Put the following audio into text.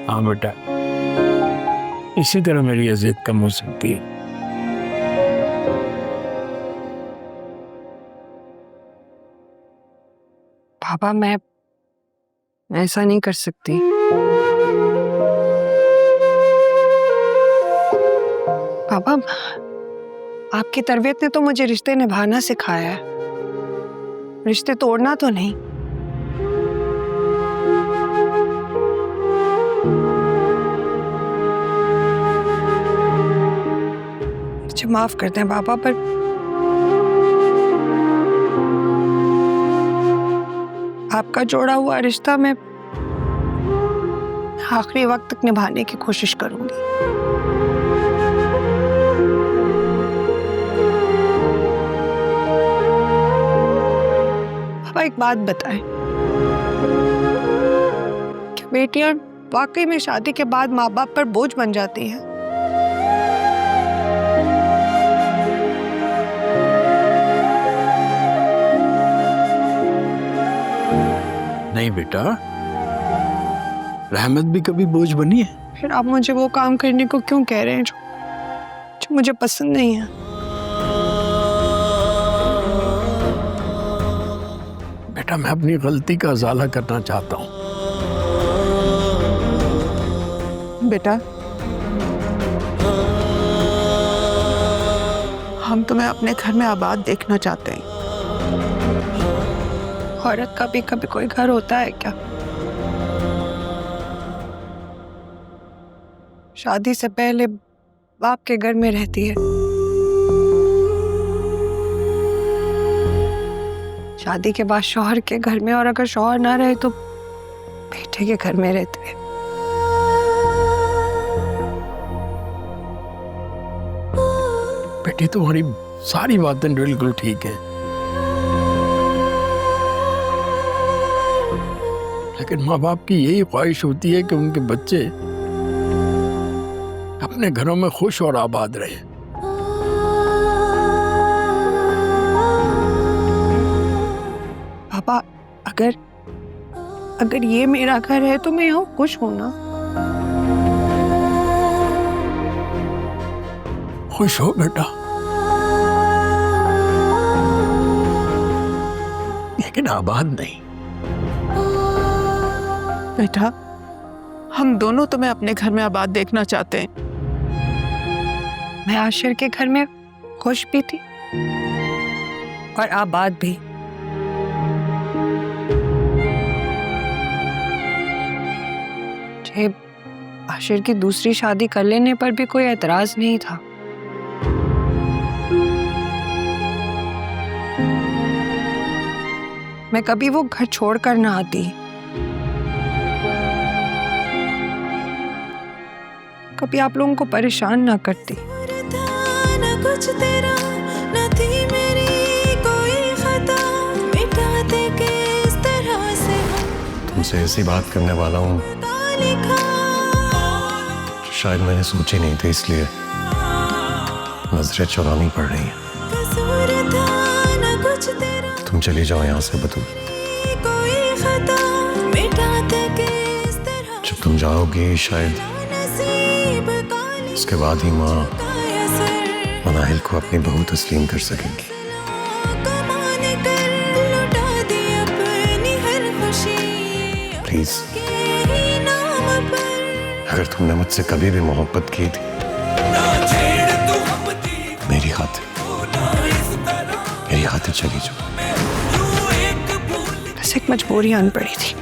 हाँ बेटा, इसी तरह मेरी अजियत कम हो सकती है। पापा मैं ऐसा नहीं कर सकती। पापा आपकी तरबियत ने तो मुझे रिश्ते निभाना सिखाया है, रिश्ते तोड़ना तो नहीं। मुझे माफ करते हैं पापा, पर आपका जोड़ा हुआ रिश्ता मैं आखिरी वक्त तक निभाने की कोशिश करूंगी। पापा एक बात बताएं, क्या बेटियां वाकई में शादी के बाद माँ बाप पर बोझ बन जाती हैं? नहीं बेटा, रहमत भी कभी बोझ बनी है। फिर आप मुझे वो काम करने को क्यों कह रहे हैं जो मुझे पसंद नहीं है? बेटा मैं अपनी गलती का इजाला करना चाहता हूँ। बेटा हम तुम्हें अपने घर में आबाद देखना चाहते हैं। औरत का भी कभी कोई घर होता है क्या? शादी से पहले बाप के घर में रहती है, शादी के बाद शौहर के घर में, और अगर शौहर ना रहे तो बेटे के घर में रहती है। बेटी तुम्हारी सारी बातें बिल्कुल ठीक है, लेकिन माँ बाप की यही ख्वाहिश होती है कि उनके बच्चे अपने घरों में खुश और आबाद रहे। पापा अगर ये मेरा घर है तो मैं यहाँ खुश हूं ना। खुश हो बेटा, लेकिन आबाद नहीं। बेटा हम दोनों तुम्हें अपने घर में आबाद देखना चाहते हैं। मैं आशिर के घर में खुश भी थी और आबाद भी। मुझे आशिर की दूसरी शादी कर लेने पर भी कोई एतराज नहीं था। मैं कभी वो घर छोड़कर ना आती, कभी आप लोगों को परेशान ना करती। तुमसे ऐसी बात करने वाला हूँ शायद मैंने सोची नहीं थी, इसलिए नजरें चुरानी पड़ रही हैं। तुम चली जाओ यहाँ से बतूल। जब तुम जाओगी शायद उसके बाद ही माँ मनाहिल को अपनी बहू तस्लीम कर सकेंगी। प्लीज, अगर तुमने मुझसे कभी भी मोहब्बत की थी, मेरी खातिर चली जाओ। बस एक मजबूरी आन पड़ी थी।